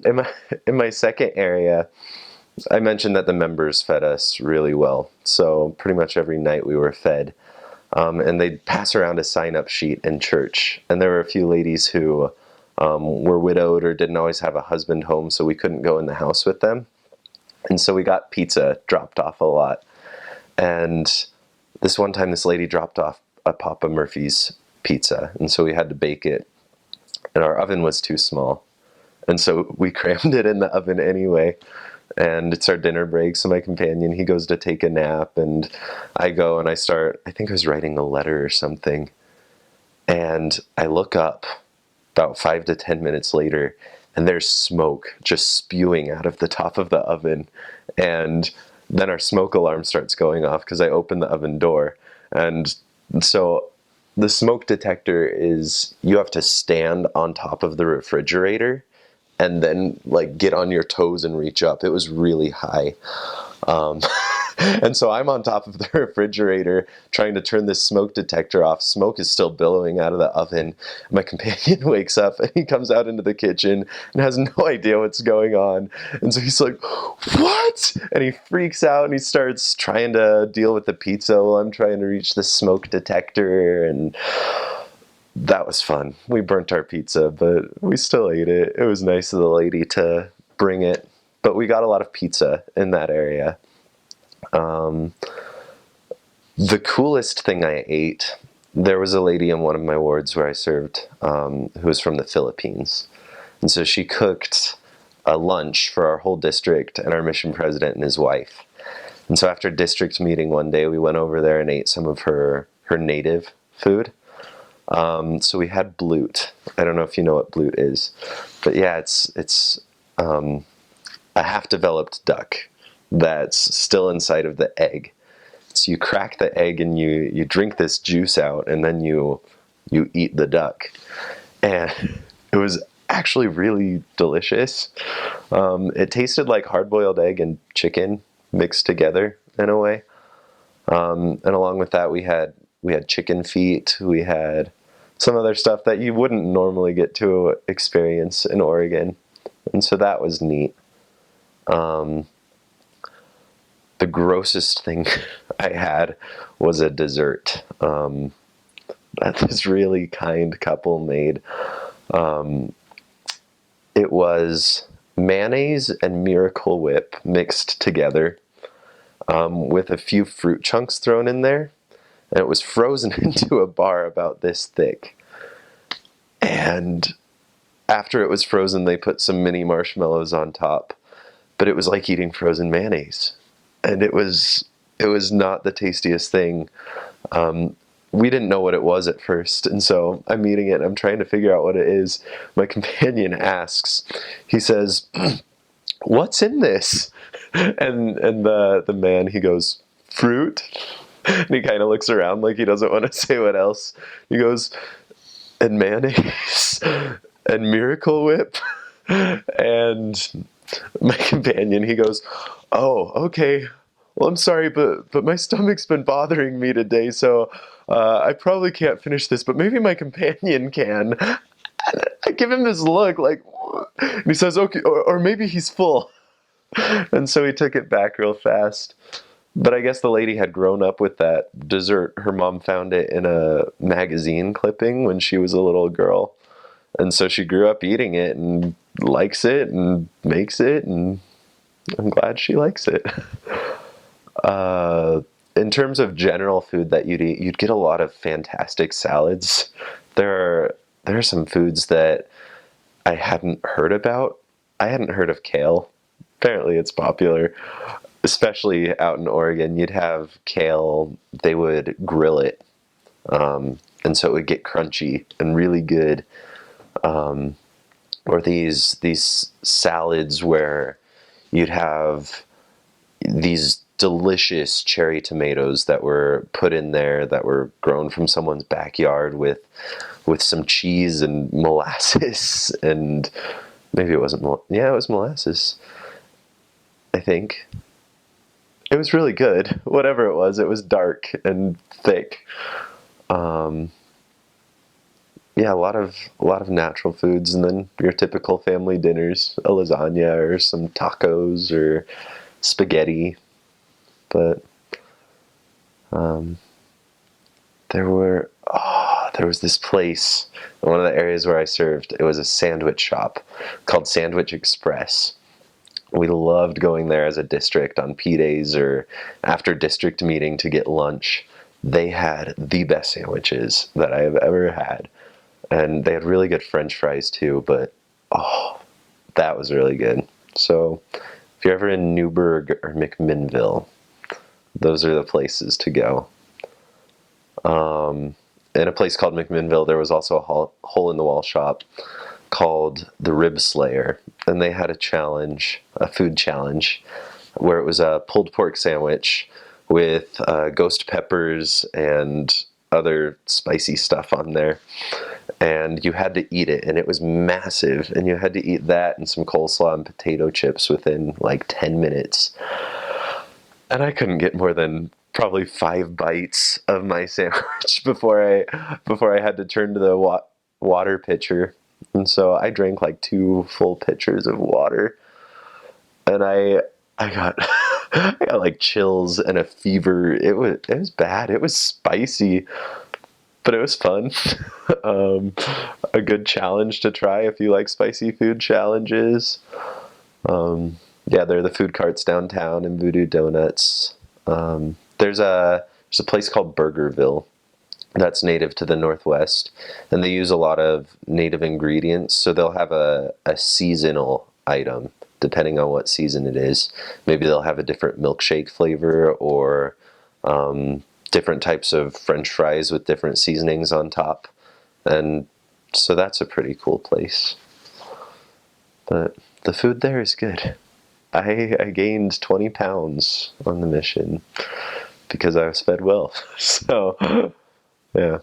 In my second area, I mentioned that the members fed us really well. So pretty much every night we were fed. And they'd pass around a sign-up sheet in church. And there were a few ladies who were widowed or didn't always have a husband home, so we couldn't go in the house with them. And so we got pizza dropped off a lot. And this one time, this lady dropped off a Papa Murphy's pizza, and so we had to bake it. And our oven was too small. And so we crammed it in the oven anyway. And it's our dinner break, so my companion, he goes to take a nap, and I go and I think I was writing a letter or something, and I look up about 5 to 10 minutes later, and there's smoke just spewing out of the top of the oven, and then our smoke alarm starts going off because I open the oven door, and so the smoke detector is, you have to stand on top of the refrigerator and then like get on your toes and reach up. It was really high. Um, and so I'm on top of the refrigerator trying to turn this smoke detector off. Smoke is still billowing out of the oven. My companion wakes up and he comes out into the kitchen and has no idea what's going on. And so he's like, "What?" And he freaks out and he starts trying to deal with the pizza while I'm trying to reach the smoke detector. And that was fun. We burnt our pizza, but we still ate it. It was nice of the lady to bring it. But we got a lot of pizza in that area. The coolest thing I ate, there was a lady in one of my wards where I served who was from the Philippines. And so she cooked a lunch for our whole district and our mission president and his wife. And so after district meeting one day, we went over there and ate some of her native food. So we had blute. I don't know if you know what blute is, but yeah, it's a half-developed duck that's still inside of the egg. So you crack the egg and you drink this juice out, and then you eat the duck. And it was actually really delicious. It tasted like hard-boiled egg and chicken mixed together in a way. And along with that, we had chicken feet. We had some other stuff that you wouldn't normally get to experience in Oregon. And so that was neat. The grossest thing I had was a dessert that this really kind couple made. It was mayonnaise and Miracle Whip mixed together with a few fruit chunks thrown in there. And it was frozen into a bar about this thick. And after it was frozen, they put some mini marshmallows on top. But it was like eating frozen mayonnaise. And it was not the tastiest thing. We didn't know what it was at first, and so I'm eating it, and I'm trying to figure out what it is. My companion asks, he says, "What's in this?" And the man, he goes, "Fruit." And he kind of looks around like he doesn't want to say what else. He goes, "And mayonnaise, and Miracle Whip." And my companion, he goes, "Oh, okay. Well, I'm sorry, but my stomach's been bothering me today, so I probably can't finish this, but maybe my companion can." And I give him this look like, "What?" And he says, "Okay, or maybe he's full." And so he took it back real fast. But I guess the lady had grown up with that dessert. Her mom found it in a magazine clipping when she was a little girl. And so she grew up eating it and likes it and makes it, and I'm glad she likes it. In terms of general food that you'd eat, you'd get a lot of fantastic salads. There are some foods that I hadn't heard about. I hadn't heard of kale. Apparently it's popular, especially out in Oregon. You'd have kale, they would grill it, and so it would get crunchy and really good. Or these salads where you'd have these delicious cherry tomatoes that were put in there that were grown from someone's backyard with some cheese and molasses, and maybe it wasn't yeah, it was molasses, I think. It was really good. Whatever it was dark and thick. yeah, a lot of natural foods, and then your typical family dinners, a lasagna or some tacos or spaghetti. But there was this place in one of the areas where I served. It was a sandwich shop called Sandwich Express. We loved going there as a district on P days or after district meeting to get lunch. They had the best sandwiches that I have ever had. And they had really good French fries too, but oh, that was really good. So if you're ever in Newburgh or McMinnville, those are the places to go. In a place called McMinnville, there was also a hole in the wall shop called the Rib Slayer, and they had a challenge, a food challenge, where it was a pulled pork sandwich with ghost peppers and other spicy stuff on there. And you had to eat it, and it was massive, and you had to eat that and some coleslaw and potato chips within like 10 minutes. And I couldn't get more than probably 5 bites of my sandwich before I had to turn to the water pitcher. And so I drank like 2 full pitchers of water, and I got I got like chills and a fever. It was bad. It was spicy, but it was fun. um, a good challenge to try if you like spicy food challenges. Yeah, there are the food carts downtown and Voodoo Donuts. There's a place called Burgerville that's native to the Northwest, and they use a lot of native ingredients. So they'll have a seasonal item depending on what season it is. Maybe they'll have a different milkshake flavor or different types of French fries with different seasonings on top. And so that's a pretty cool place. But the food there is good. I gained 20 pounds on the mission because I was fed well. So, yeah.